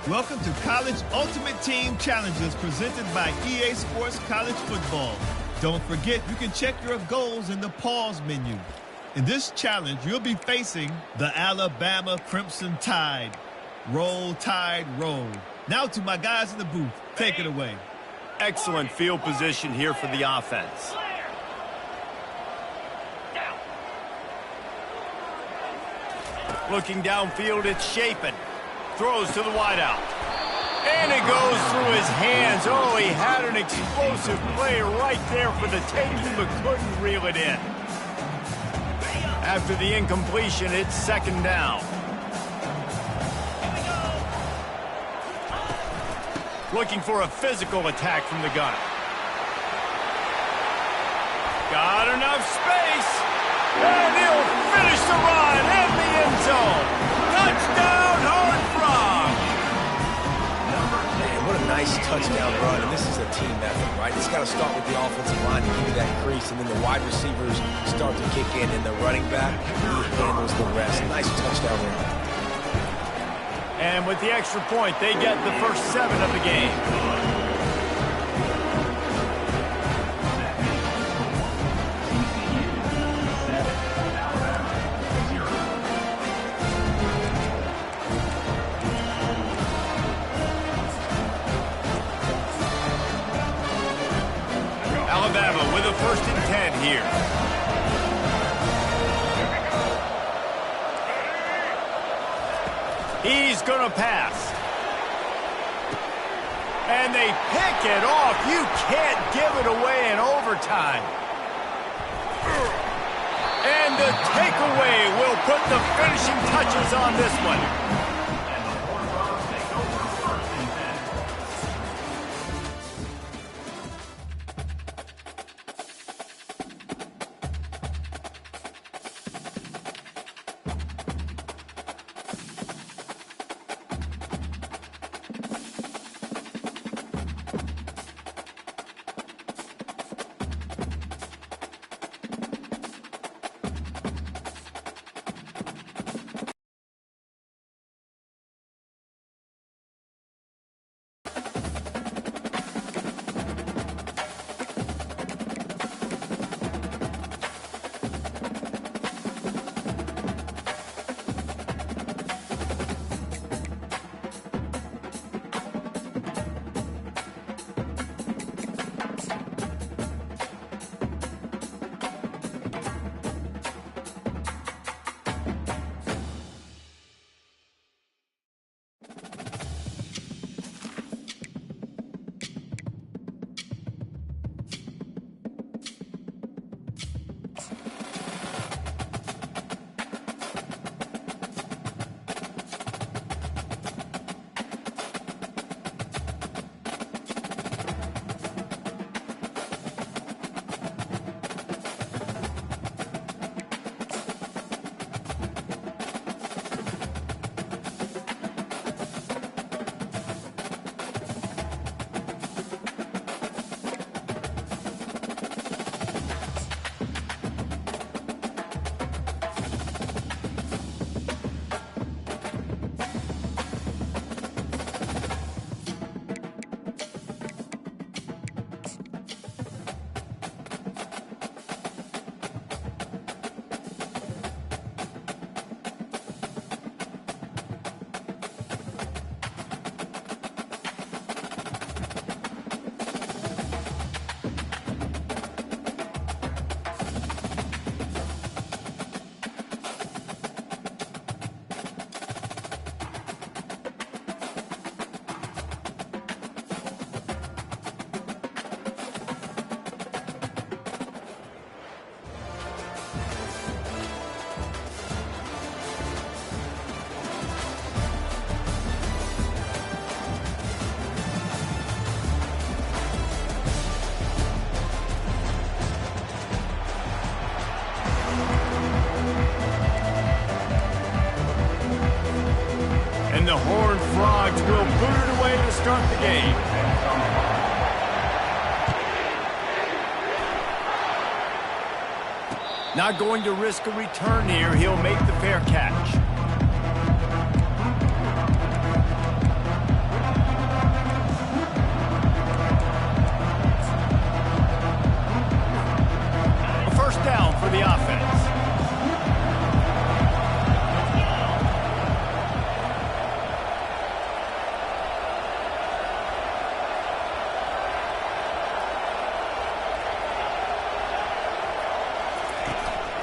Welcome to College Ultimate Team Challenges presented by EA Sports College Football. Don't forget, you can check your goals in the pause menu. In this challenge, you'll be facing the Alabama Crimson Tide. Roll, Tide, roll. Now to my guys in the booth. Take it away. Excellent field position here for the offense. Looking downfield, it's Shapen. Throws to the wideout. And it goes through his hands. Oh, he had an explosive play right there for the taking, but couldn't reel it in. After the incompletion, it's second down. Looking for a physical attack from the gunner. Got enough space. And he'll finish the run in the end zone. Touchdown, Horned Frog. Man, what a nice touchdown run. And this is a team effort, right? It's got to start with the offensive line to give you that crease. And then the wide receivers start to kick in. And the running back, he handles the rest. Nice touchdown run. And with the extra point, they get the first 7 of the game. Alabama with a 1st and 10 here. He's going to pass. And they pick it off. You can't give it away in overtime. And the takeaway will put the finishing touches on this one. And the Horned Frogs will boot it away to start the game. Not going to risk a return here. He'll make the fair catch.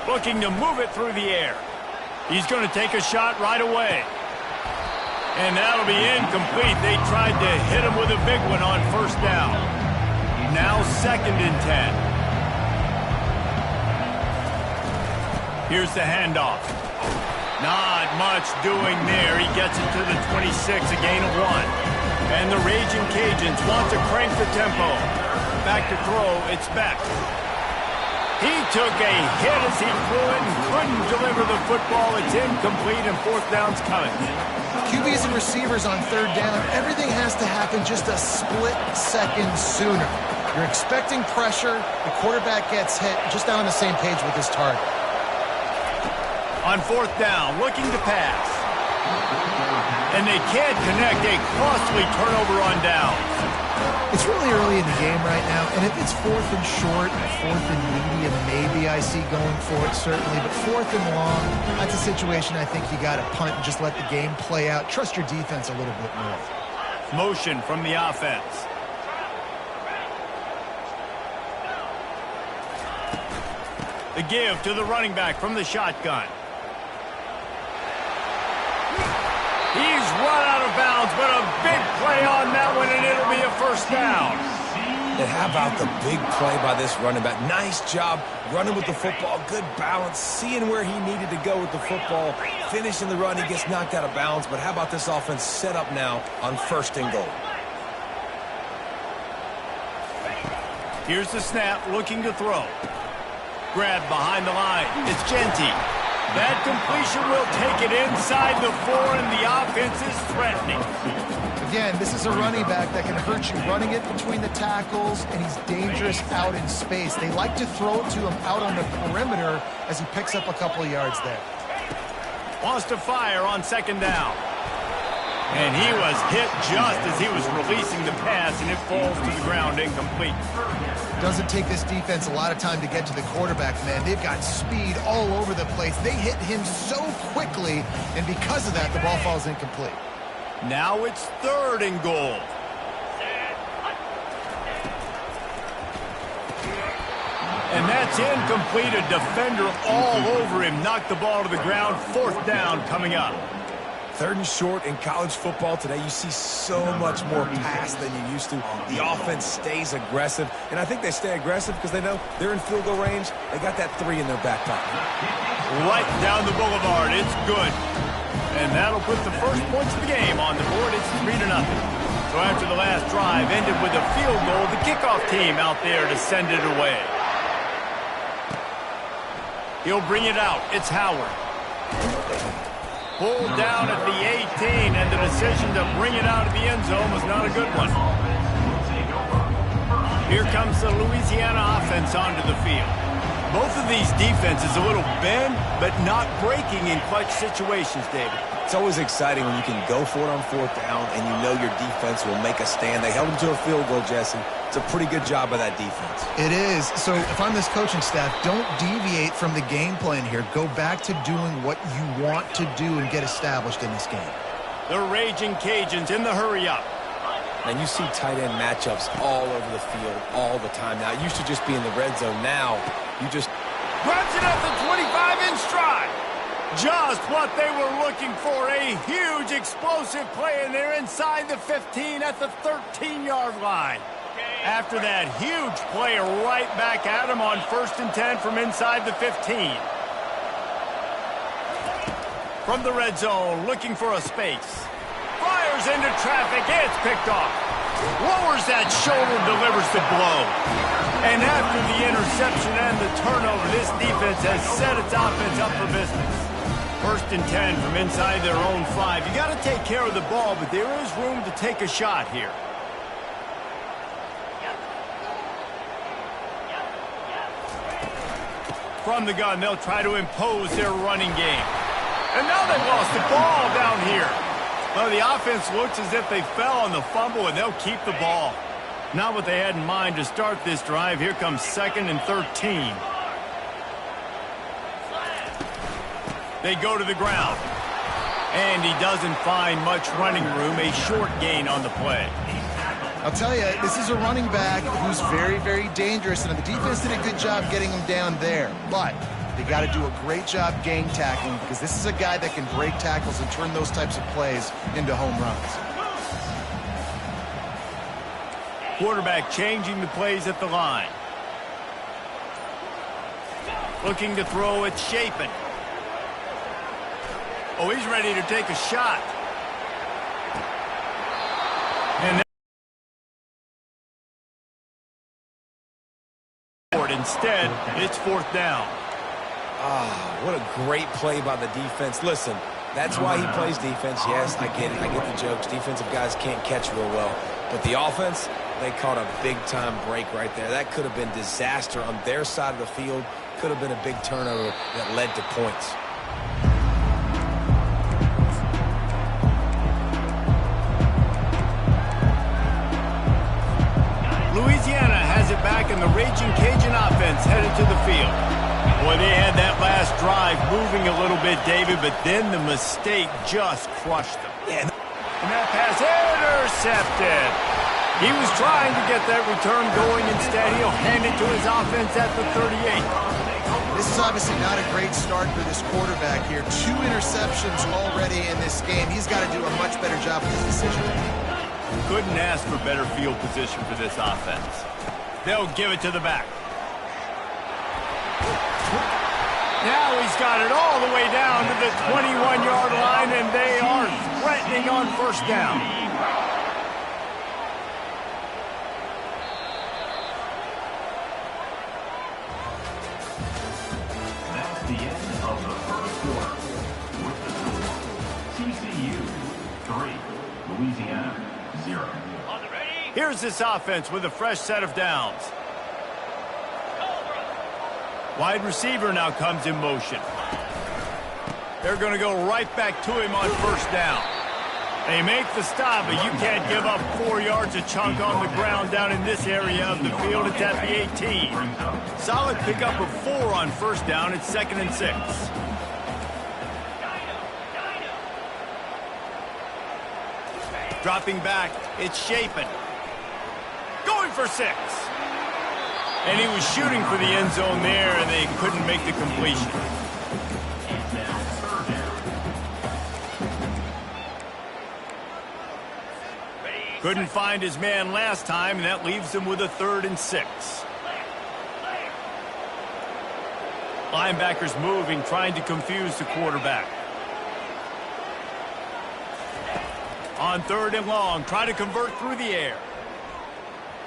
looking to move it through the air. He's going to take a shot right away. And that'll be incomplete. They tried to hit him with a big one on first down. Now 2nd and 10. Here's the handoff. Not much doing there. He gets it to the 26, a gain of 1. And the Raging Cajuns want to crank the tempo. Back to throw, it's Beck. He took a hit as he threw it and couldn't deliver the football. It's incomplete and 4th down's coming. QBs and receivers on 3rd down, everything has to happen just a split second sooner. You're expecting pressure, the quarterback gets hit, just not on the same page with his target. On 4th down, looking to pass. And they can't connect, a costly turnover on downs. It's really early in the game right now, and if it's 4th and short, 4th and medium, maybe I see going for it, certainly. But 4th and long, that's a situation I think you got to punt and just let the game play out. Trust your defense a little bit more. Motion from the offense. The give to the running back from the shotgun. He's run out of bounds, but a big play on that one, and it'll be a 1st down. And how about the big play by this running back? Nice job running with the football, good balance, seeing where he needed to go with the football, finishing the run. He gets knocked out of bounds, but how about this offense set up now on 1st and goal? Here's the snap, looking to throw. Grab behind the line. It's Ncaa. That completion will take it inside the 4, and the offense is threatening. Again, this is a running back that can hurt you running it between the tackles, and he's dangerous out in space. They like to throw it to him out on the perimeter as he picks up a couple of yards there. Wants to fire on 2nd down. And he was hit just as he was releasing the pass, and it falls to the ground incomplete. Doesn't take this defense a lot of time to get to the quarterback, man. They've got speed all over the place. They hit him so quickly, and because of that, the ball falls incomplete. Now it's 3rd and goal. And that's incomplete. A defender all over him. Knocked the ball to the ground. 4th down coming up. 3rd and short in college football today. You see so much more pass than you used to. The offense stays aggressive, and I think they stay aggressive because they know they're in field goal range. They got that 3 in their back pocket. Right down the boulevard. It's good. And that'll put the first points of the game on the board. It's 3-0. So after the last drive ended with a field goal, the kickoff team out there to send it away. He'll bring it out. It's Howard. Pulled down at the 18, and the decision to bring it out of the end zone was not a good one. Here comes the Louisiana offense onto the field. Both of these defenses a little bend, but not breaking in clutch situations, David. It's always exciting when you can go for it on 4th down and you know your defense will make a stand. They held them to a field goal, Jesse. It's a pretty good job by that defense. It is. So if I'm this coaching staff, don't deviate from the game plan here. Go back to doing what you want to do and get established in this game. The Raging Cajuns in the hurry-up. And you see tight end matchups all over the field all the time. Now, it used to just be in the red zone. Now, you just... Grabs it at the 25 in stride. Just what they were looking for. A huge explosive play, and they're inside the 15 at the 13-yard line. After that huge play, right back at him on 1st and 10 from inside the 15. From the red zone, looking for a space. Fires into traffic. It's picked off. Lowers that shoulder, delivers the blow. And after the interception and the turnover, this defense has set its offense up for business. 1st and 10 from inside their own 5. You got to take care of the ball, but there is room to take a shot here. From the gun, they'll try to impose their running game. And now they've lost the ball down here. Well, the offense looks as if they fell on the fumble, and they'll keep the ball. Not what they had in mind to start this drive. Here comes 2nd and 13. They go to the ground. And he doesn't find much running room. A short gain on the play. I'll tell you, this is a running back who's very, very dangerous, and the defense did a good job getting him down there. But They got to do a great job gang tackling because this is a guy that can break tackles and turn those types of plays into home runs. Quarterback changing the plays at the line. Looking to throw, it's Shapen. Oh, he's ready to take a shot. And instead, it's fourth down. Ah, what a great play by the defense. Listen, that's why he plays defense. Yes, I get it. I get the jokes. Defensive guys can't catch real well. But the offense, they caught a big-time break right there. That could have been disaster on their side of the field. Could have been a big turnover that led to points. Louisiana has it back, and the Raging Cajun offense headed to the field. Boy, they had that last drive moving a little bit, David, but then the mistake just crushed them. Yeah. And that pass intercepted. He was trying to get that return going. Instead, he'll hand it to his offense at the 38. This is obviously not a great start for this quarterback here. 2 interceptions already in this game. He's got to do a much better job with his decision-making. Couldn't ask for better field position for this offense. They'll give it to the back. Now he's got it all the way down to the 21-yard line, and they are threatening on first down. That's the end of the first quarter. With the score, TCU 3, Louisiana 0. Here's this offense with a fresh set of downs. Wide receiver now comes in motion. They're going to go right back to him on first down. They make the stop, but you can't give up 4 yards a chunk on the ground down in this area of the field. It's at the 18. Solid pickup of 4 on first down. It's 2nd and 6. Dropping back, it's Shapen. Going for 6. And he was shooting for the end zone there, and they couldn't make the completion. Couldn't find his man last time, and that leaves him with a 3rd and 6. Linebackers moving, trying to confuse the quarterback. On 3rd and long, try to convert through the air.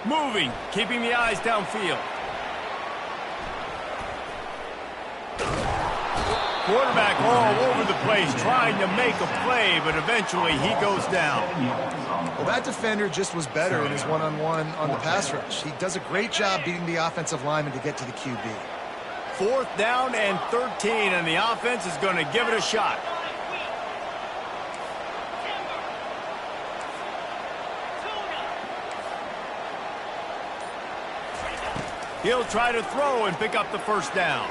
Moving, keeping the eyes downfield. Quarterback all over the place, trying to make a play, but eventually he goes down. Well, that defender just was better in his one-on-one on the pass rush. He does a great job beating the offensive lineman to get to the QB. 4th down and 13, and the offense is going to give it a shot. He'll try to throw and pick up the first down.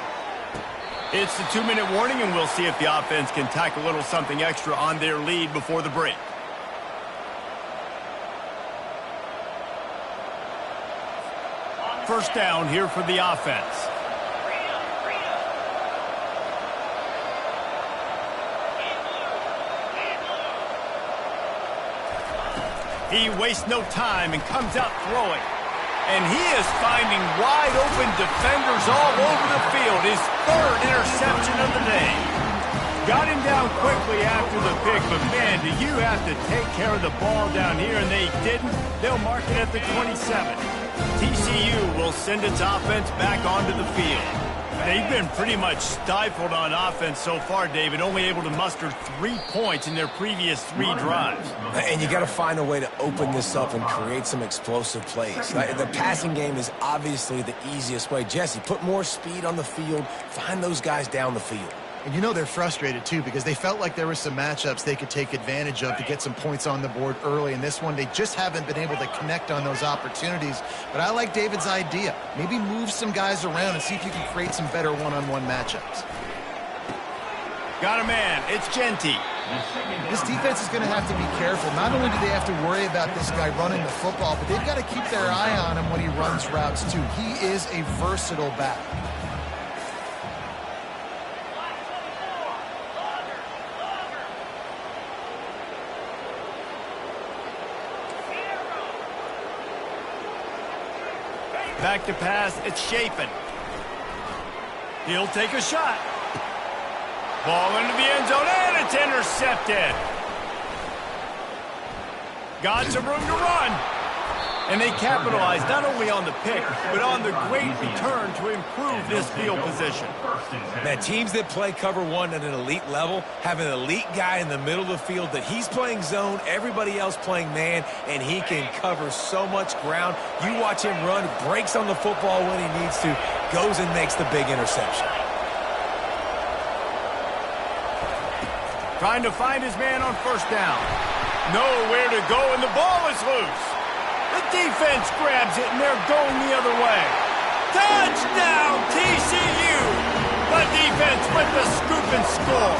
It's the 2-minute warning, and we'll see if the offense can tack a little something extra on their lead before the break. First down here for the offense. He wastes no time and comes out throwing. And he is finding wide-open defenders all over the field. His 3rd interception of the day. Got him down quickly after the pick, but man, do you have to take care of the ball down here, and they didn't. They'll mark it at the 27. TCU will send its offense back onto the field. They've been pretty much stifled on offense so far, David, only able to muster 3 points in their previous 3 drives. And you got to find a way to open this up and create some explosive plays. The passing game is obviously the easiest way. Jesse, put more speed on the field. Find those guys down the field. And you know they're frustrated, too, because they felt like there were some matchups they could take advantage of to get some points on the board early. In this one, they just haven't been able to connect on those opportunities. But I like David's idea. Maybe move some guys around and see if you can create some better one-on-one matchups. Got a man. It's Ncaa. This defense is going to have to be careful. Not only do they have to worry about this guy running the football, but they've got to keep their eye on him when he runs routes, too. He is a versatile back. Back to pass, it's Chapin. He'll take a shot. Ball into the end zone, and it's intercepted. Got some room to run. And they capitalized not only on the pick, but on the great return to improve this field position. Man, teams that play cover one at an elite level have an elite guy in the middle of the field that he's playing zone, everybody else playing man, and he can cover so much ground. You watch him run, breaks on the football when he needs to, goes and makes the big interception. Trying to find his man on first down. Nowhere to go, and the ball is loose. The defense grabs it, and they're going the other way. Touchdown, TCU! The defense with the scoop and score.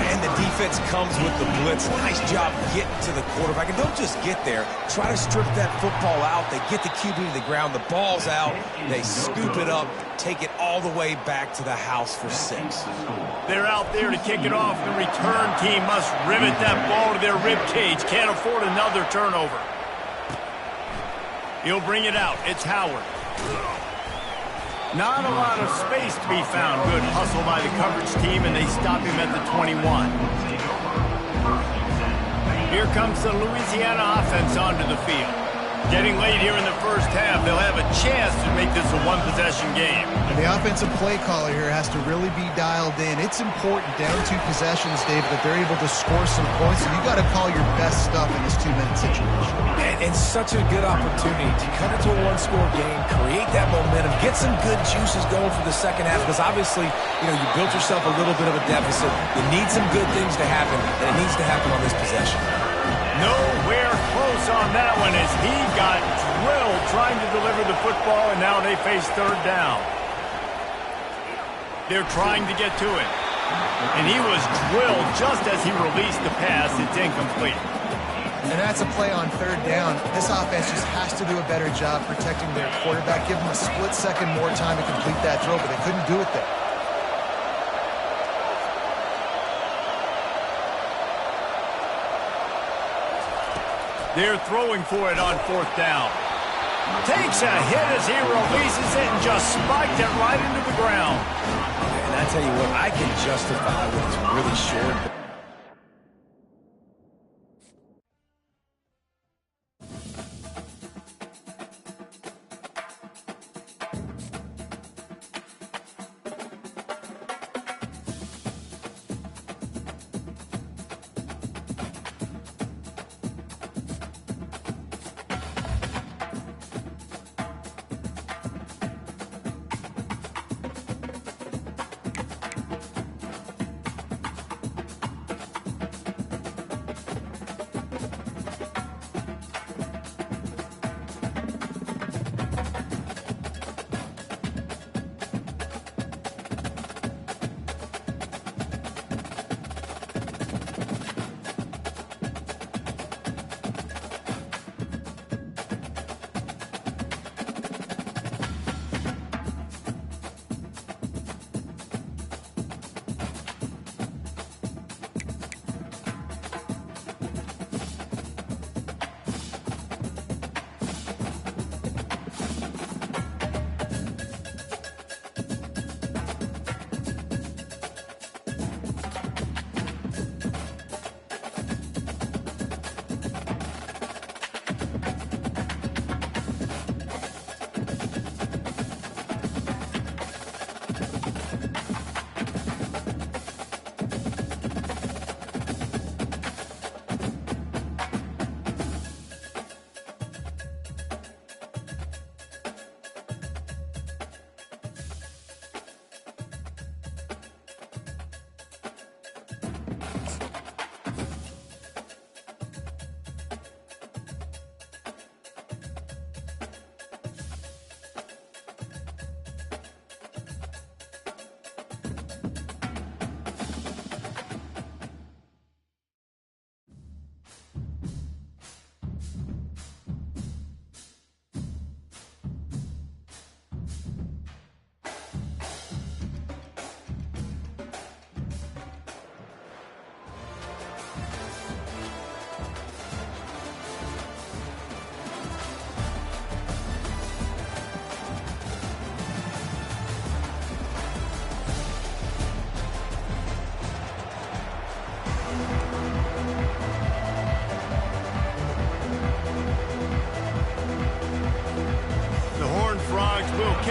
And the defense comes with the blitz. Nice job getting to the quarterback. And don't just get there. Try to strip that football out. They get the QB to the ground. The ball's out. They scoop it up, take it all the way back to the house for 6. They're out there to kick it off. The return team must rivet that ball to their rib cage. Can't afford another turnover. He'll bring it out. It's Howard. Not a lot of space to be found. Good hustle by the coverage team, and they stop him at the 21. Here comes the Louisiana offense onto the field. Getting late here in the first half, they'll have a chance to make this a one-possession game. And the offensive play caller here has to really be dialed in. It's important down 2 possessions, David, that they're able to score some points. So you got to call your best stuff in this 2-minute situation. And such a good opportunity to cut it to a one-score game, create that momentum, get some good juices going for the second half, because obviously, you built yourself a little bit of a deficit. You need some good things to happen, and it needs to happen on this possession. Nowhere close on that one as he got drilled trying to deliver the football, and now they face third down. They're trying to get to it. And he was drilled just as he released the pass. It's incomplete. And that's a play on third down. This offense just has to do a better job protecting their quarterback. Give them a split second more time to complete that throw, but they couldn't do it there. They're throwing for it on fourth down. Takes a hit as he releases it and just spiked it right into the ground. And I tell you what, I can justify when it's really short.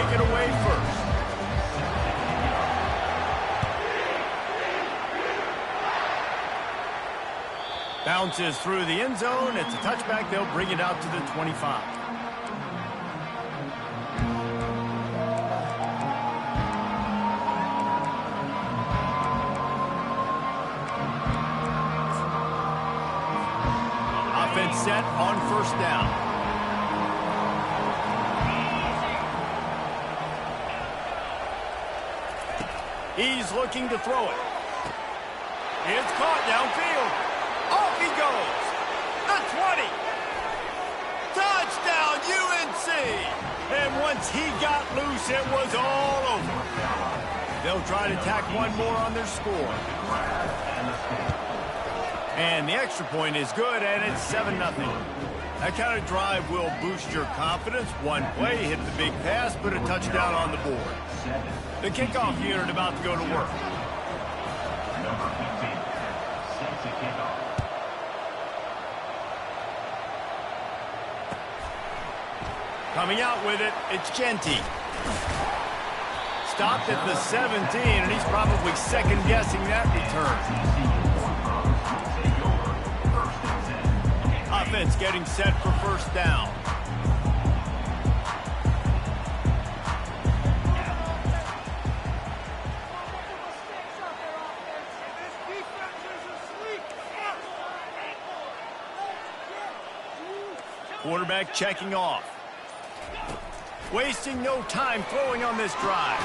kick it away first. Bounces through the end zone. It's a touchback. They'll bring it out to the 25. Offense set on first down. He's looking to throw it. It's caught downfield. Off he goes. The 20. Touchdown, UNC. And once he got loose, it was all over. They'll try to tack one more on their score. And the extra point is good, and it's 7-0. That kind of drive will boost your confidence. One play, hit the big pass, put a touchdown on the board. The kickoff unit about to go to work. Number 15 sets a kickoff. Coming out with it, it's Ncaa. Stopped at the 17, and he's probably second-guessing that return. Offense getting set for first down. Quarterback checking off. Wasting no time throwing on this drive.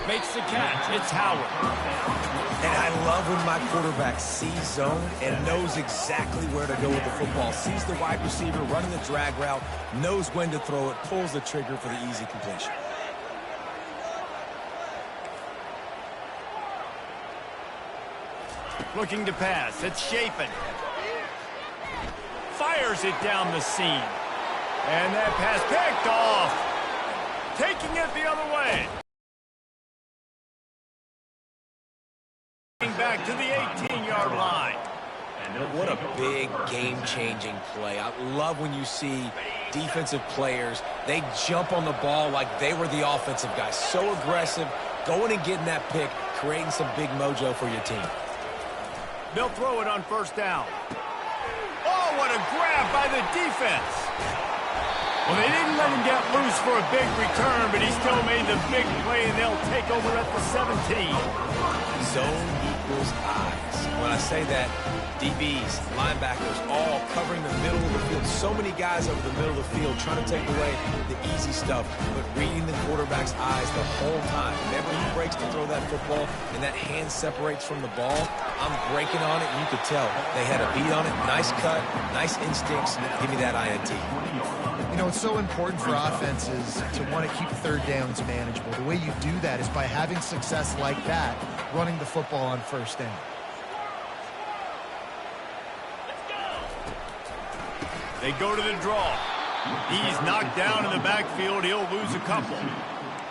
Makes the catch. It's Howard. And I love when my quarterback sees zone and knows exactly where to go with the football. Sees the wide receiver running the drag route, knows when to throw it, pulls the trigger for the easy completion. Looking to pass. It's Chapin. Fires it down the seam. And that pass picked off. Taking it the other way. Back to the 18-yard line. What a big game-changing play. I love when you see defensive players, they jump on the ball like they were the offensive guys. So aggressive, going and getting that pick, creating some big mojo for your team. They'll throw it on first down. Oh, what a grab by the defense. Well, they didn't let him get loose for a big return, but he still made the big play, and they'll take over at the 17. Zone equals eyes. When I say that, DBs, linebackers, all covering the middle of the field. So many guys over the middle of the field trying to take away the easy stuff, but reading the quarterback's eyes the whole time. Whenever he breaks to throw that football and that hand separates from the ball, I'm breaking on it, and you could tell they had a beat on it. Nice cut, nice instincts. Give me that INT. You know, it's so important for offenses to want to keep third downs manageable. The way you do that is by having success like that, running the football on first down. They go to the draw. He's knocked down in the backfield. He'll lose a couple.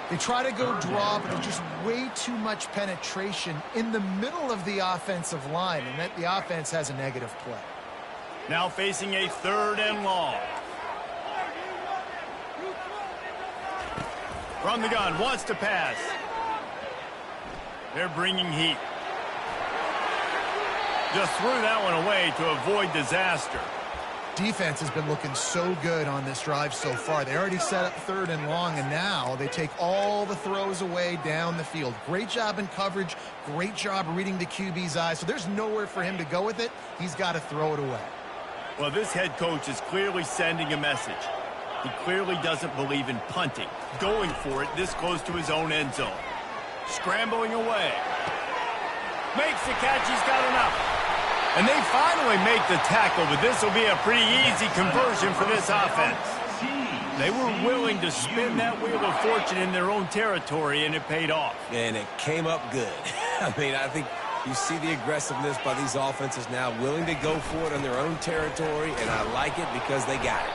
They try to go draw, but there's just way too much penetration in the middle of the offensive line, and that the offense has a negative play. Now facing a 3rd and long. From the gun, wants to pass. They're bringing heat. Just threw that one away to avoid disaster. Defense has been looking so good on this drive so far. They already set up 3rd and long, and now they take all the throws away down the field. Great job in coverage. Great job reading the QB's eyes. So there's nowhere for him to go with it. He's got to throw it away. Well, this head coach is clearly sending a message. He clearly doesn't believe in punting, going for it this close to his own end zone. Scrambling away. Makes the catch. He's got enough. And they finally make the tackle, but this will be a pretty easy conversion for this offense. They were willing to spin that wheel of fortune in their own territory, and it paid off. And it came up good. I mean, I think you see the aggressiveness by these offenses now, willing to go for it in their own territory, and I like it because they got it.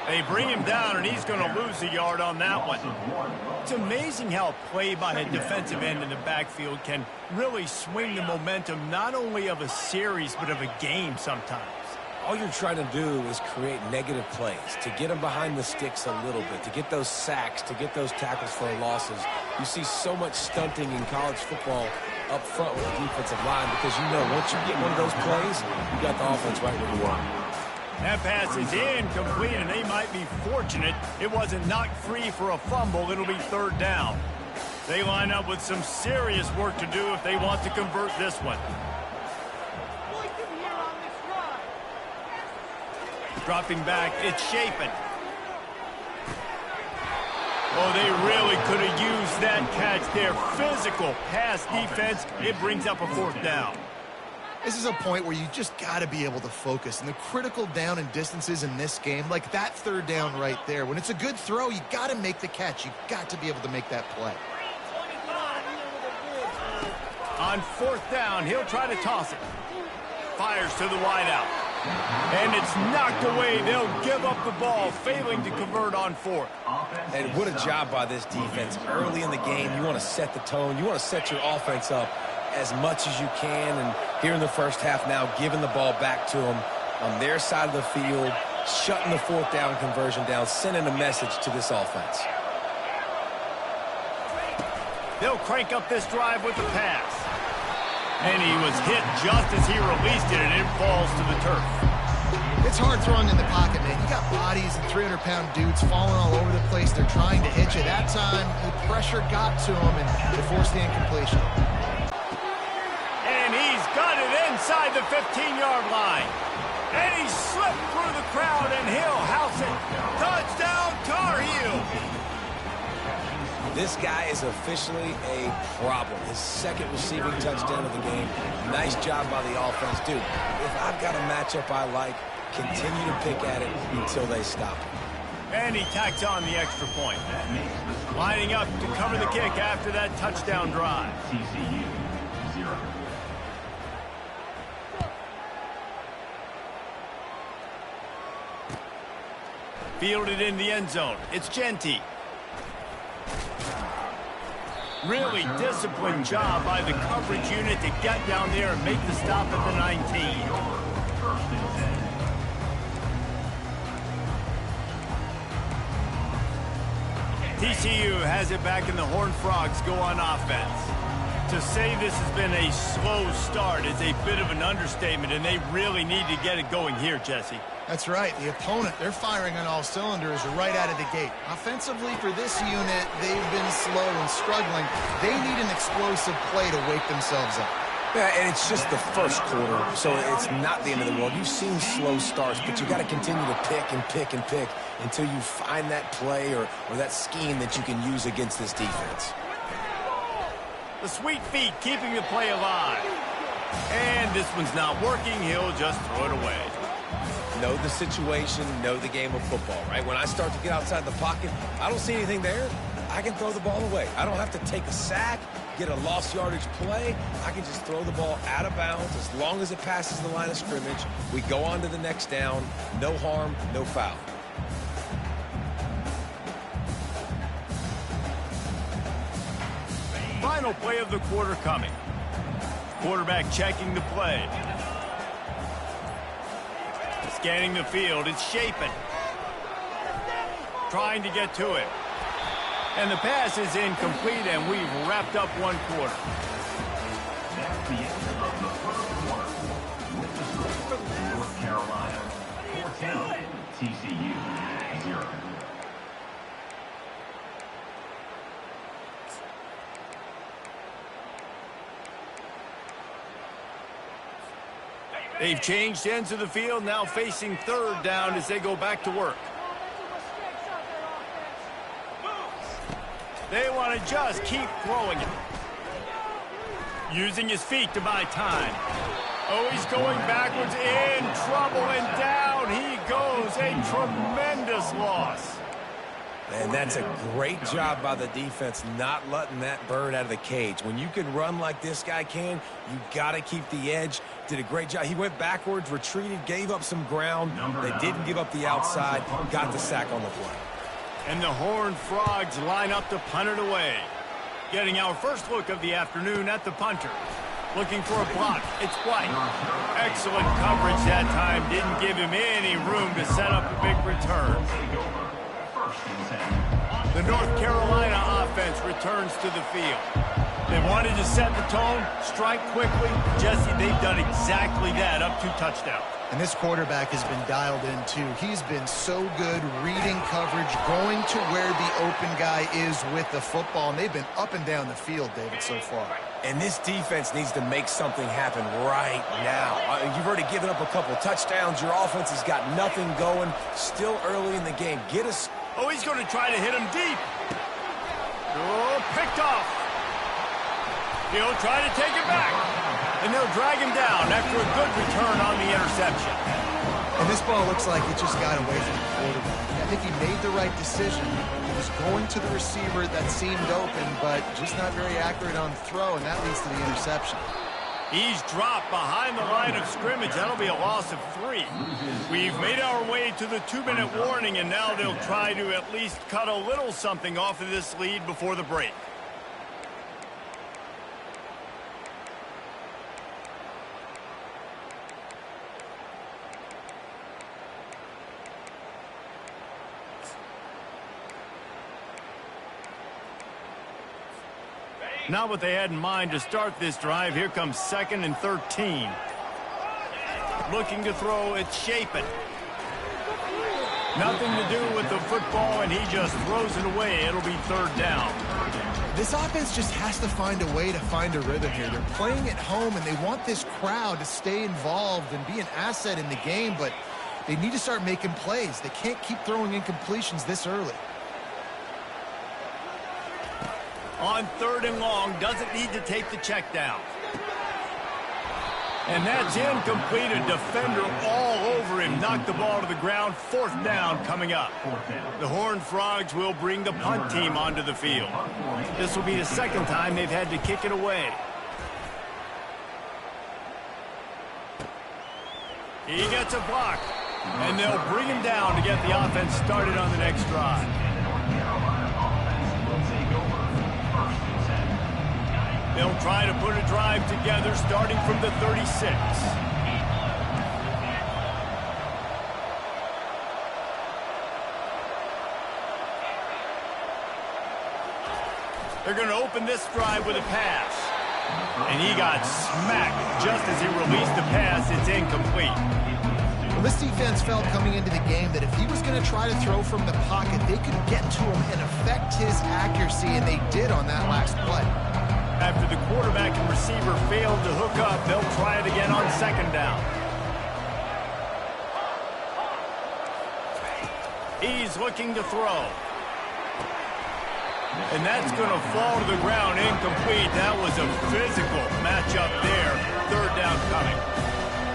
They bring him down, and he's going to lose a yard on that one. It's amazing how play by a defensive end in the backfield can really swing the momentum not only of a series but of a game sometimes. all you're trying to do is create negative plays, to get them behind the sticks a little bit, to get those sacks, to get those tackles for losses. You see so much stunting in college football up front with the defensive line because you know once you get one of those plays, you got the offense right where you want. That pass is incomplete, and they might be fortunate it wasn't knocked free for a fumble. It'll be third down. They line up with some serious work to do if they want to convert this one. Dropping back, it's Chapin. Oh, they really could have used that catch there. Physical pass defense. It brings up a fourth down. This is a point where you just got to be able to focus. And the critical down and distances in this game, like that third down right there, when it's a good throw, you got to make the catch. You got to be able to make that play. On fourth down, he'll try to toss it. Fires to the wideout. And it's knocked away. They'll give up the ball, failing to convert on fourth. And what a job by this defense. Early in the game, you want to set the tone. You want to set your offense up as much as you can. And here in the first half now, giving the ball back to them on their side of the field, shutting the fourth down conversion down, sending a message to this offense. They'll crank up this drive with the pass. And he was hit just as he released it, and it falls to the turf. It's hard throwing in the pocket, man. You got bodies and 300-pound dudes falling all over the place. They're trying to hit you. That time, the pressure got to him, and they forced the incompletion. And he's got it inside the 15-yard line. And he slipped through the crowd, and he'll house it. Touchdown, Tar Heels. This guy is officially a problem. His second receiving touchdown of the game. Nice job by the offense. Dude, if I've got a matchup I like, continue to pick at it until they stop him. And he tacks on the extra point. Lining up to cover the kick after that touchdown drive. TCU 0. Fielded in the end zone. It's Ncaa. Really disciplined job by the coverage unit to get down there and make the stop at the 19. First and 10. TCU has it back, and the Horned Frogs go on offense. To say this has been a slow start is a bit of an understatement, and they really need to get it going here, Jesse. That's right. The opponent, they're firing on all cylinders right out of the gate. Offensively, for this unit, they've been slow and struggling. They need an explosive play to wake themselves up. Yeah, and it's just the first quarter, so it's not the end of the world. You've seen slow starts, but you got to continue to pick and pick and pick until you find that play or that scheme that you can use against this defense. The sweet feet keeping the play alive. And this one's not working. He'll just throw it away. Know the situation, know the game of football, right? When I start to get outside the pocket, I don't see anything there, I can throw the ball away. I don't have to take a sack, get a lost yardage play. I can just throw the ball out of bounds as long as it passes the line of scrimmage. We go on to the next down. No harm, no foul. Final play of the quarter coming. Quarterback checking the play. Scanning the field, it's Chapin. Trying to get to it. And the pass is incomplete, and we've wrapped up one quarter. That's the end of the first quarter. With the score, North Carolina 14, TCU 0. They've changed ends of the field, now facing third down as they go back to work. They want to just keep throwing it. Using his feet to buy time. Oh, he's going backwards, in trouble, and down he goes. A tremendous loss. And that's a great job by the defense not letting that bird out of the cage. When you can run like this guy can, you got to keep the edge. Did a great job. He went backwards, retreated, gave up some ground. They didn't give up the outside, got the sack on the play. And the Horned Frogs line up to punt it away. Getting our first look of the afternoon at the punter. Looking for a block. It's White. Excellent coverage that time. Didn't give him any room to set up a big return. The North Carolina offense returns to the field. They wanted to set the tone, strike quickly. Jesse, they've done exactly that, up 2 touchdowns. And this quarterback has been dialed in, too. He's been so good reading coverage, going to where the open guy is with the football. And they've been up and down the field, David, so far. And this defense needs to make something happen right now. You've already given up a couple touchdowns. Your offense has got nothing going. Still early in the game. Get us. Oh, he's going to try to hit him deep. Oh, picked off. He'll try to take it back. And they'll drag him down after a good return on the interception. And this ball looks like it just got away from the quarterback. I think he made the right decision. He was going to the receiver that seemed open, but just not very accurate on the throw, and that leads to the interception. He's dropped behind the line of scrimmage. That'll be a loss of 3. We've made our way to the 2-minute warning, and now they'll try to at least cut a little something off of this lead before the break. Not what they had in mind to start this drive. Here comes 2nd and 13. Looking to throw, it's Shapen. Nothing to do with the football, and he just throws it away. It'll be 3rd down. This offense just has to find a way to find a rhythm here. They're playing at home, and they want this crowd to stay involved and be an asset in the game, but they need to start making plays. They can't keep throwing incompletions this early. On 3rd and long, doesn't need to take the check down. And that's incomplete. A defender all over him. Knocked the ball to the ground. 4th down coming up. The Horned Frogs will bring the punt team onto the field. This will be the 2nd time they've had to kick it away. He gets a block. And they'll bring him down to get the offense started on the next drive. They'll try to put a drive together starting from the 36. They're going to open this drive with a pass. And he got smacked just as he released the pass. It's incomplete. Well, this defense felt coming into the game that if he was going to try to throw from the pocket, they could get to him and affect his accuracy, and they did on that last play. After the quarterback and receiver failed to hook up, they'll try it again on 2nd down. He's looking to throw. And that's going to fall to the ground incomplete. That was a physical matchup there. 3rd down coming.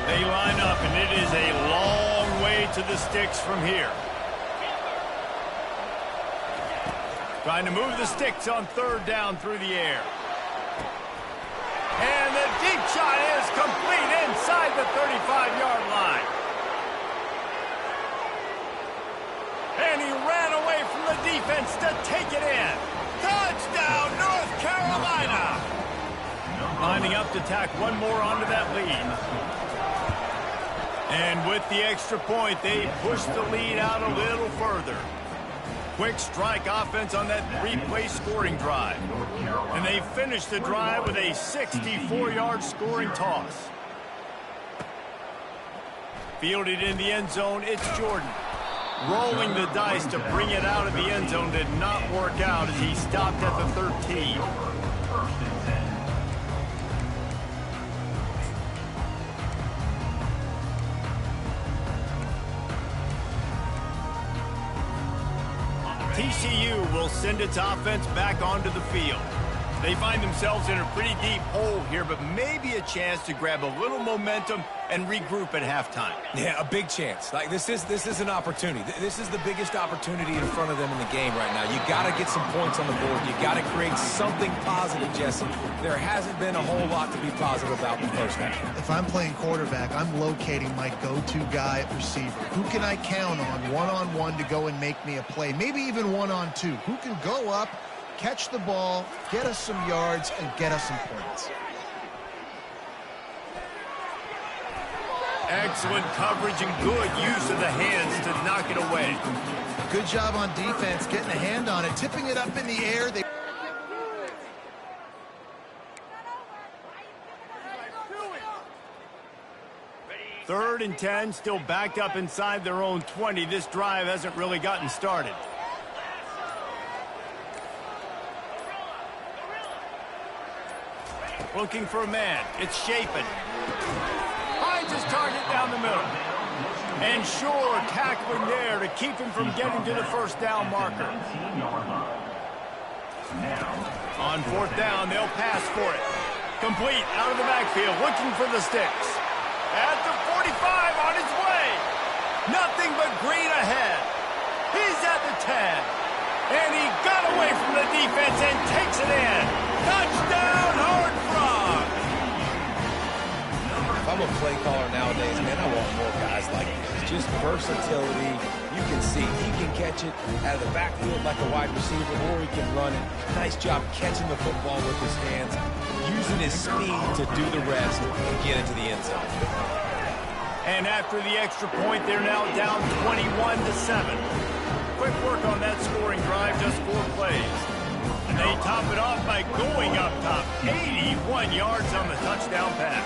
They line up, and it is a long way to the sticks from here. Trying to move the sticks on 3rd down through the air. And the deep shot is complete inside the 35-yard line. And he ran away from the defense to take it in. Touchdown, North Carolina! Lining up to tack one more onto that lead. And with the extra point, they push the lead out a little further. Quick strike offense on that replay scoring drive. And they finish the drive with a 64-yard scoring toss. Fielded in the end zone, it's Jordan. Rolling the dice to bring it out of the end zone did not work out as he stopped at the 13. TCU will send its offense back onto the field. They find themselves in a pretty deep hole here, but maybe a chance to grab a little momentum and regroup at halftime. Yeah, a big chance. Like this is an opportunity. This is the biggest opportunity in front of them in the game right now. You got to get some points on the board. You got to create something positive, Jesse. There hasn't been a whole lot to be positive about in the first half. If I'm playing quarterback, I'm locating my go-to guy at receiver. Who can I count on one-on-one to go and make me a play? Maybe even one-on-two. Who can go up, catch the ball, get us some yards, and get us some points? Excellent coverage and good use of the hands to knock it away. Good job on defense, getting a hand on it, tipping it up in the air. Third and 10, still backed up inside their own 20. This drive hasn't really gotten started. Looking for a man. It's Chapin. Finds his target down the middle. And sure, tackling there to keep him from getting to the first down marker. On fourth down, they'll pass for it. Complete out of the backfield, looking for the sticks. At the 45, on his way. Nothing but green ahead. He's at the 10. And he got away from the defense and takes it in. Touchdown, Horned Frog. If I'm a play caller nowadays, man, I want more guys like this. Just versatility. You can see he can catch it out of the backfield like a wide receiver, or he can run it. Nice job catching the football with his hands, using his speed to do the rest and get into the end zone. And after the extra point, they're now down 21-7. Quick work on that scoring drive, just 4 plays. And they top it off by going up top, 81 yards on the touchdown pass.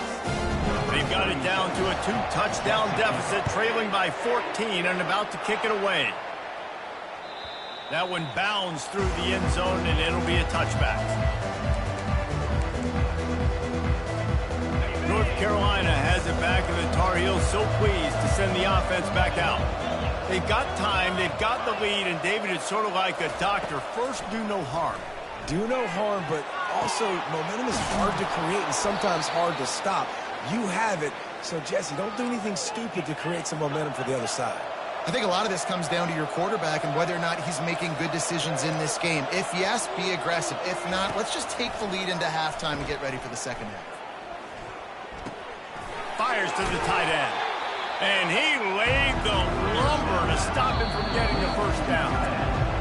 They've got it down to a 2-touchdown deficit, trailing by 14 and about to kick it away. That one bounds through the end zone, and it'll be a touchback. North Carolina has it back, and the Tar Heels so pleased to send the offense back out. They've got time, they've got the lead, and David, it's sort of like a doctor. First, do no harm. Do no harm, but also momentum is hard to create and sometimes hard to stop. You have it, so Jesse, don't do anything stupid to create some momentum for the other side. I think a lot of this comes down to your quarterback and whether or not he's making good decisions in this game. If yes, be aggressive. If not, let's just take the lead into halftime and get ready for the second half. Fires to the tight end. And he laid the lumber to stop him from getting the first down.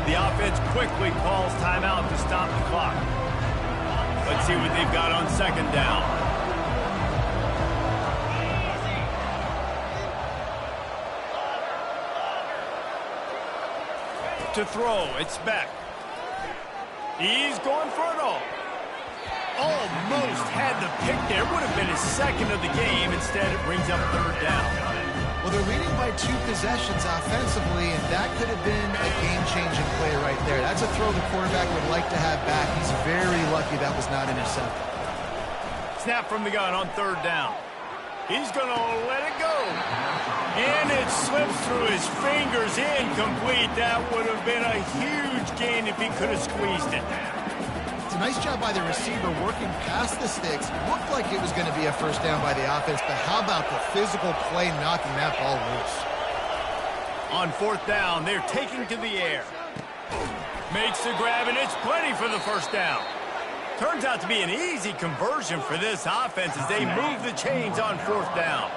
The offense quickly calls timeout to stop the clock. Let's see what they've got on second down. To throw, it's Beck. He's going for it all. Almost had the pick there. Would have been his second of the game. Instead, it brings up third down. Well, they're leading by 2 possessions offensively, and that could have been a game-changing play right there. That's a throw the quarterback would like to have back. He's very lucky that was not intercepted. Snap from the gun on third down. He's going to let it go. And it slips through his fingers, incomplete. That would have been a huge gain if he could have squeezed it. It's a nice job by the receiver working past the sticks. Looked like it was going to be a first down by the offense, but how about the physical play knocking that ball loose? On fourth down, they're taking to the air. Makes the grab, and it's plenty for the first down. Turns out to be an easy conversion for this offense as they move the chains on fourth down.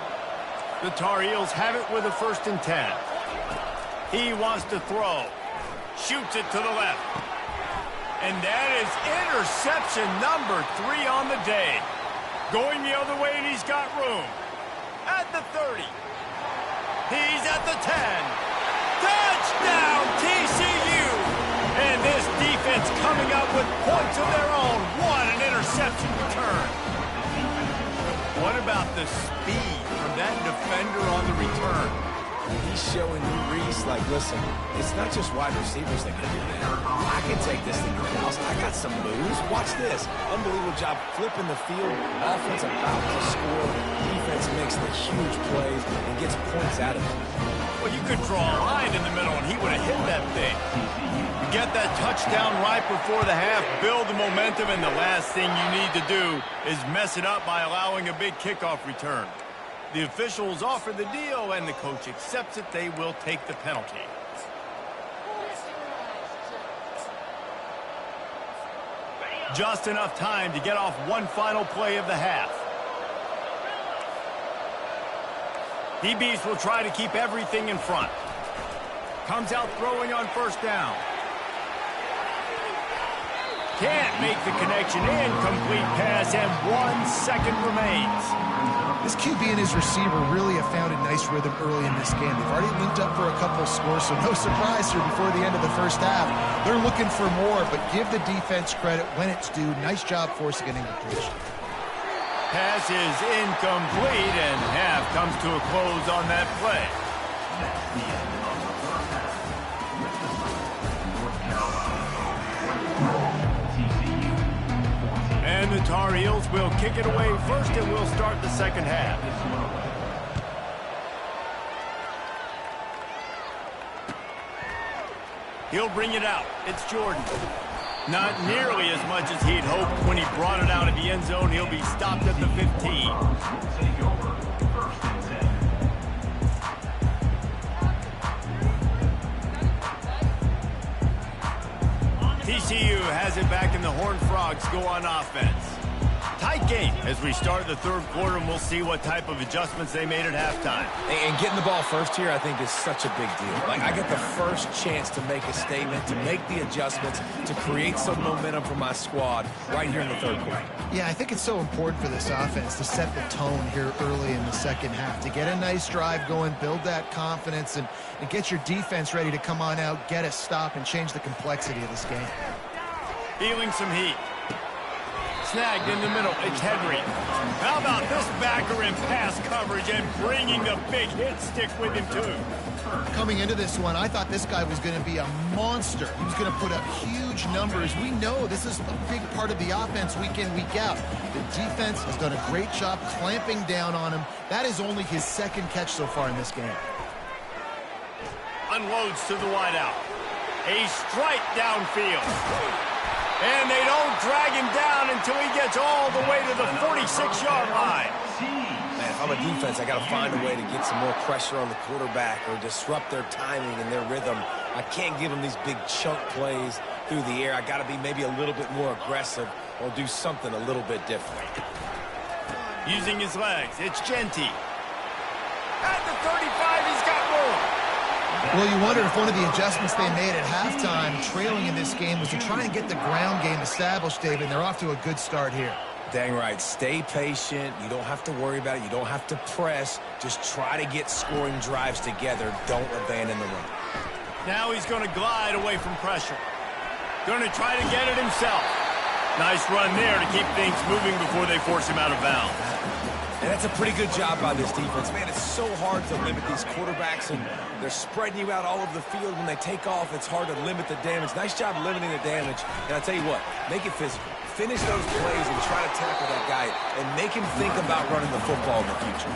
The Tar Heels have it with a 1st and 10. He wants to throw. Shoots it to the left. And that is interception number 3 on the day. Going the other way, and he's got room. At the 30. He's at the 10. Touchdown, TCU! And this defense coming up with points of their own. What an interception return. What about the speed from that defender on the return? He's showing you, Reese, like, listen, it's not just wide receivers that can do that. I can take this thing to the house. I got some moves. Watch this. Unbelievable job flipping the field. Offense about to score. Defense makes the huge plays and gets points out of it. Well, you could draw a line in the middle, and he would have hit that thing. Get that touchdown right before the half, build the momentum, and the last thing you need to do is mess it up by allowing a big kickoff return. The officials offer the deal, and the coach accepts it. They will take the penalty. Just enough time to get off one final play of the half. DBs will try to keep everything in front. Comes out throwing on first down. Can't make the connection. Incomplete pass, and 1 second remains. This QB and his receiver really have found a nice rhythm early in this game. They've already linked up for a couple of scores, so no surprise here before the end of the first half. They're looking for more, but give the defense credit when it's due. Nice job forcing an incompletion. Pass is incomplete, and half comes to a close on that play. That's the end of the first half. With the score, North Carolina 24, TCU 14. And the Tar Heels will kick it away first, and we'll start the second half. He'll bring it out. It's Jordan. Not nearly as much as he'd hoped when he brought it out of the end zone. He'll be stopped at the 15. Take over first and 10. TCU has it back, and the Horned Frogs go on offense. Tight game as we start the third quarter, and we'll see what type of adjustments they made at halftime. And getting the ball first here, I think, is such a big deal. Like, I get the first chance to make a statement, to make the adjustments, to create some momentum for my squad right here in the third quarter. Yeah, I think it's so important for this offense to set the tone here early in the second half, to get a nice drive going, build that confidence, and get your defense ready to come on out, get a stop, and change the complexity of this game. Feeling some heat. Snagged in the middle. It's Henry. How about this backer in pass coverage and bringing the big hit stick with him, too? Coming into this one, I thought this guy was going to be a monster. He was going to put up huge numbers. We know this is a big part of the offense week in, week out. The defense has done a great job clamping down on him. That is only his second catch so far in this game. Unloads to the wideout. A strike downfield. And they don't drag him down until he gets all the way to the 46-yard line. Man, if I'm a defense, I got to find a way to get some more pressure on the quarterback or disrupt their timing and their rhythm. I can't give them these big chunk plays through the air. I got to be maybe a little bit more aggressive or do something a little bit different. Using his legs, it's Ncaa. At the 35, he's got more. Well, you wonder if one of the adjustments they made at halftime, trailing in this game, was to try and get the ground game established, David, and they're off to a good start here. Dang right. Stay patient. You don't have to worry about it. You don't have to press. Just try to get scoring drives together. Don't abandon the run. Now he's going to glide away from pressure. Going to try to get it himself. Nice run there to keep things moving before they force him out of bounds. And that's a pretty good job by this defense. Man, it's so hard to limit these quarterbacks, and they're spreading you out all over the field. When they take off, it's hard to limit the damage. Nice job limiting the damage. And I tell you what, make it physical. Finish those plays and try to tackle that guy and make him think about running the football in the future.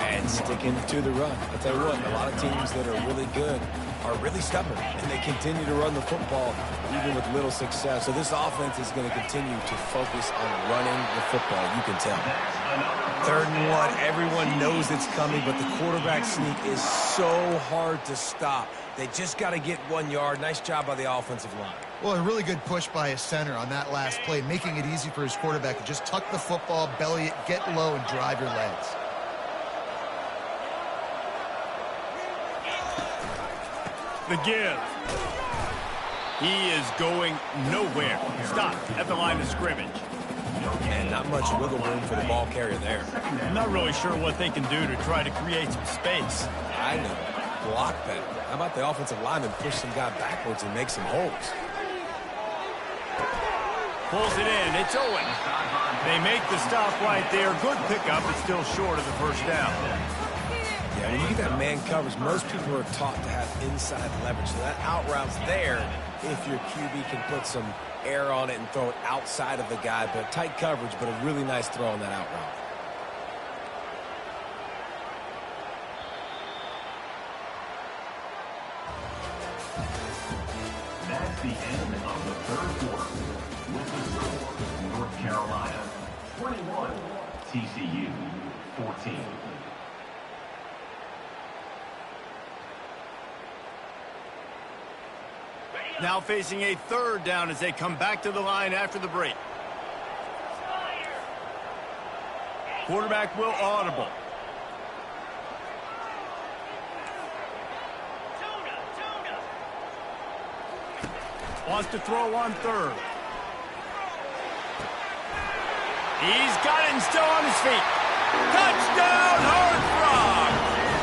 And sticking to the run. I tell you what, a lot of teams that are really good are really stubborn, and they continue to run the football even with little success. So this offense is going to continue to focus on running the football, you can tell. 3rd and 1, everyone knows it's coming, but the quarterback sneak is so hard to stop. They just got to get 1 yard. Nice job by the offensive line. Well, a really good push by his center on that last play, making it easy for his quarterback to just tuck the football, belly it, get low, and drive your legs. The give. He is going nowhere. Stop at the line of scrimmage. And not much wiggle room for the ball carrier there. I'm not really sure what they can do to try to create some space. I know. Block better. How about the offensive lineman push some guy backwards and make some holes? Pulls it in. It's Owen. They make the stop right there. Good pickup, but still short of the first down. Yeah, when you get that man coverage, most people are taught to have inside leverage. So that out route's there if your QB can put some air on it and throw it outside of the guy. But tight coverage, but a really nice throw on that out route. That's the end of the third quarter. With the score, North Carolina 21, TCU 14. Now facing a 3rd down as they come back to the line after the break. Quarterback will audible. Wants to throw on 3rd. He's got it and still on his feet. Touchdown, Hard Frog!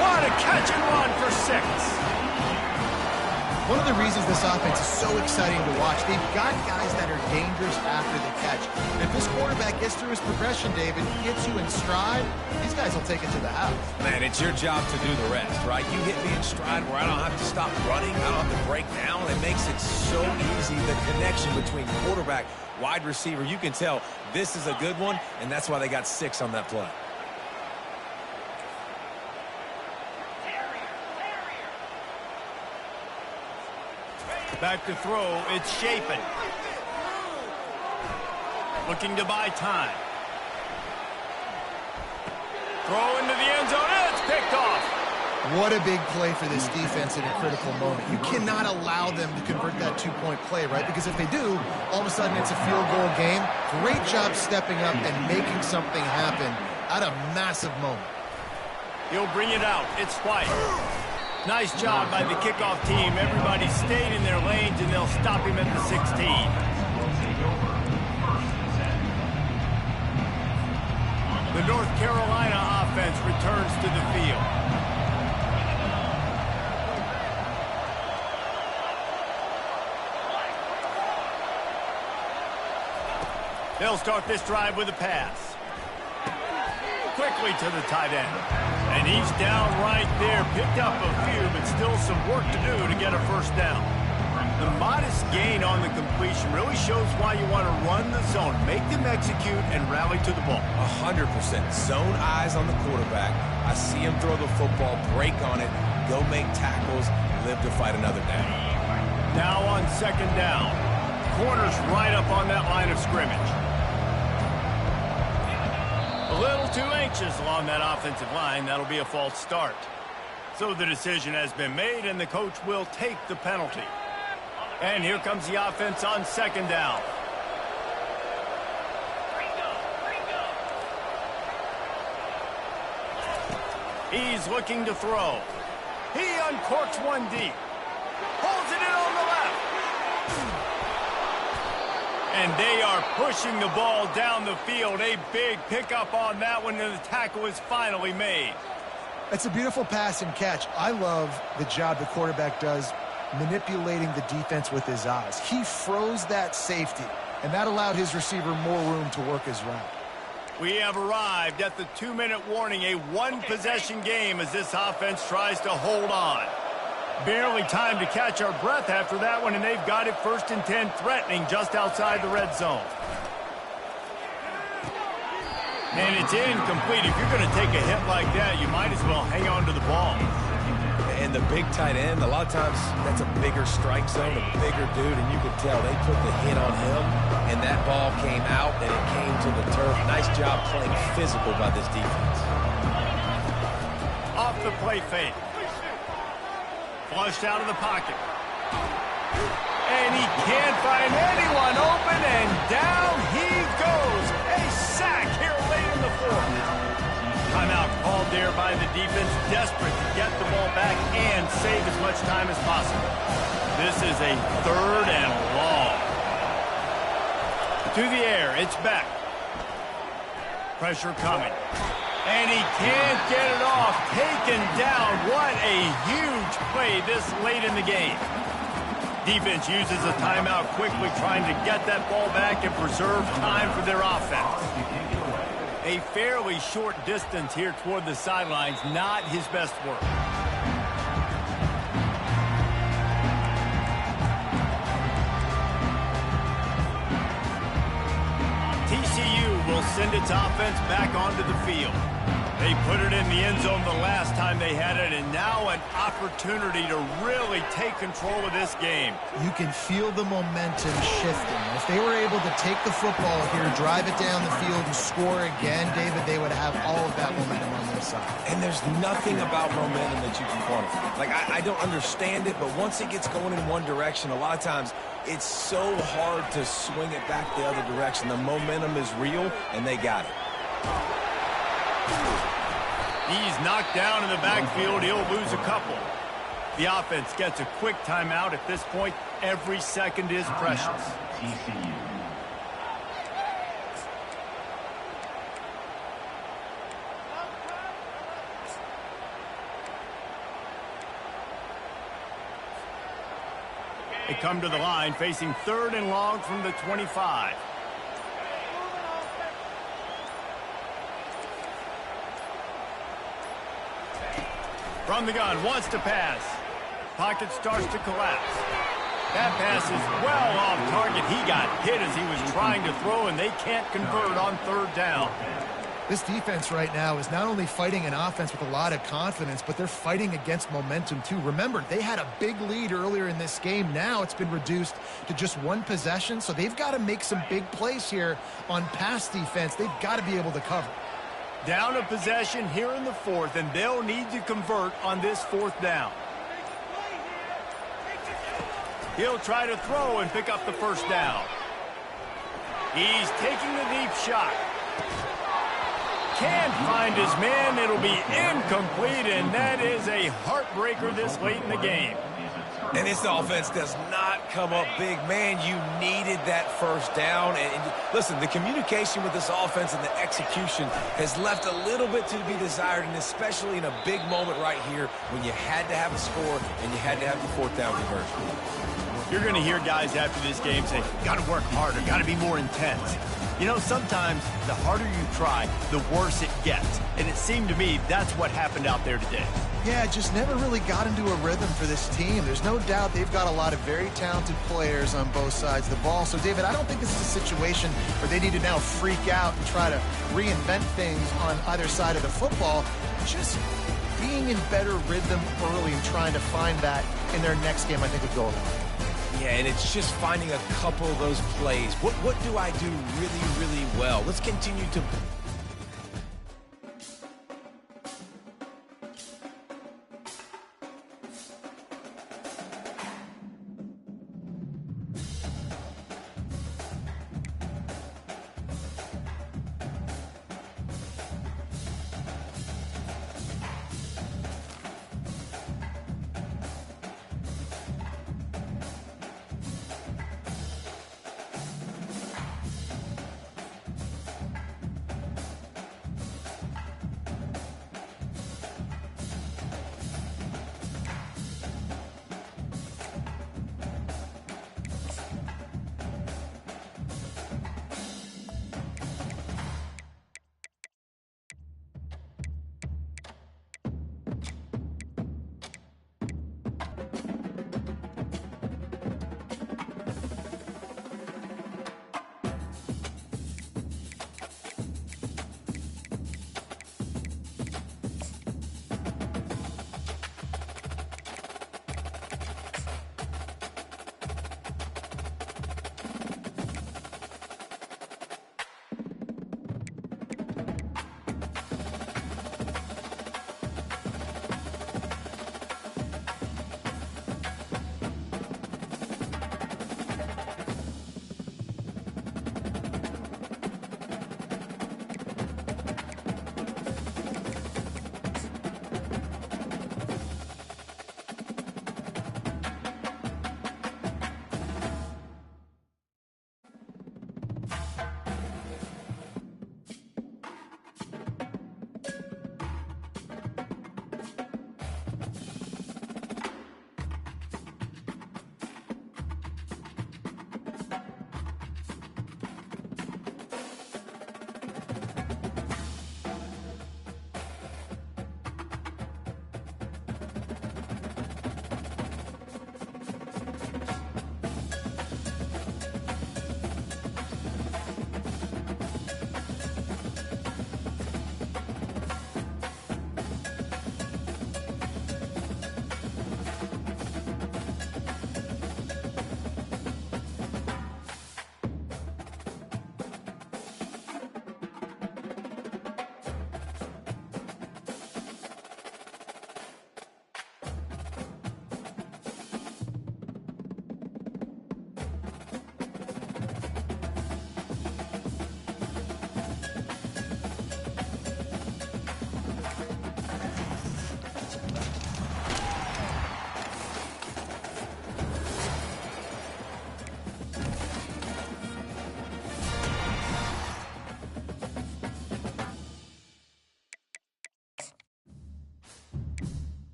What a catch and run for 6. One of the reasons this offense is so exciting to watch, they've got guys that are dangerous after the catch. And if this quarterback gets through his progression, David, he gets you in stride, these guys will take it to the house. Man, it's your job to do the rest, right? You hit me in stride where I don't have to stop running, I don't have to break down. It makes it so easy, the connection between quarterback, wide receiver. You can tell this is a good one, and that's why they got 6 on that play. Back to throw, it's Chapin. Looking to buy time. Throw into the end zone, it's picked off. What a big play for this defense in a critical moment. You cannot allow them to convert that 2-point play, right? Because if they do, all of a sudden it's a field goal game. Great job stepping up and making something happen at a massive moment. He'll bring it out, it's White. Nice job by the kickoff team. Everybody stayed in their lanes, and they'll stop him at the 16. The North Carolina offense returns to the field. They'll start this drive with a pass. Quickly to the tight end. And he's down right there. Picked up a few, but still some work to do to get a first down. The modest gain on the completion really shows why you want to run the zone. Make them execute and rally to the ball. 100%. Zone eyes on the quarterback. I see him throw the football, break on it, go make tackles, live to fight another down. Now on 2nd down. Corners right up on that line of scrimmage. A little too anxious along that offensive line. That'll be a false start. So the decision has been made, and the coach will take the penalty. And here comes the offense on 2nd down. He's looking to throw. He uncorks one deep. Holds it in on the left. And they are pushing the ball down the field. A big pickup on that one, and the tackle is finally made. It's a beautiful pass and catch. I love the job the quarterback does manipulating the defense with his eyes. He froze that safety, and that allowed his receiver more room to work his route. We have arrived at the 2-minute warning, a one-possession game as this offense tries to hold on. Barely time to catch our breath after that one, and they've got it 1st and 10, threatening just outside the red zone. And it's incomplete. If you're going to take a hit like that, you might as well hang on to the ball. And the big tight end, a lot of times that's a bigger strike zone, a bigger dude, and you could tell they put the hit on him, and that ball came out, and it came to the turf. Nice job playing physical by this defense. Off the play fake. Flushed out of the pocket. And he can't find anyone open, and down he goes. A sack here late in the 4th. Timeout called there by the defense, desperate to get the ball back and save as much time as possible. This is a 3rd and long. To the air, it's back. Pressure coming. And he can't get it off. Taken down. What a huge play this late in the game. Defense uses a timeout quickly, trying to get that ball back and preserve time for their offense. A fairly short distance here toward the sidelines, not his best work. TCU will send its offense back onto the field. They put it in the end zone the last time they had it, and now an opportunity to really take control of this game. You can feel the momentum shifting. If they were able to take the football here, drive it down the field, and score again, David, they would have all of that momentum on their side. And there's nothing about momentum that you can quantify. Like, I don't understand it, but once it gets going in one direction, a lot of times it's so hard to swing it back the other direction. The momentum is real, and they got it. He's knocked down in the backfield. He'll lose a couple. The offense gets a quick timeout. At this point, every second is precious. They come to the line facing 3rd and long from the 25. From the gun, wants to pass. Pocket starts to collapse. That pass is well off target. He got hit as he was trying to throw, and they can't convert on 3rd down. This defense right now is not only fighting an offense with a lot of confidence, but they're fighting against momentum too. Remember, they had a big lead earlier in this game. Now it's been reduced to just 1 possession, so they've got to make some big plays here on pass defense. They've got to be able to cover. Down a possession here in the 4th, and they'll need to convert on this 4th down. He'll try to throw and pick up the 1st down. He's taking the deep shot. Can't find his man. It'll be incomplete, and that is a heartbreaker this late in the game. And this offense does not come up big. Man, you needed that 1st down. And listen, the communication with this offense and the execution has left a little bit to be desired, and especially in a big moment right here when you had to have a score and you had to have the 4th down conversion. You're going to hear guys after this game say, got to work harder, got to be more intense. You know, sometimes the harder you try, the worse it gets. And it seemed to me that's what happened out there today. Yeah, just never really got into a rhythm for this team. There's no doubt they've got a lot of very talented players on both sides of the ball. So, David, I don't think this is a situation where they need to now freak out and try to reinvent things on either side of the football. Just being in better rhythm early and trying to find that in their next game, I think would go a long way. Yeah, and it's just finding a couple of those plays. What do I do really, really well? Let's continue to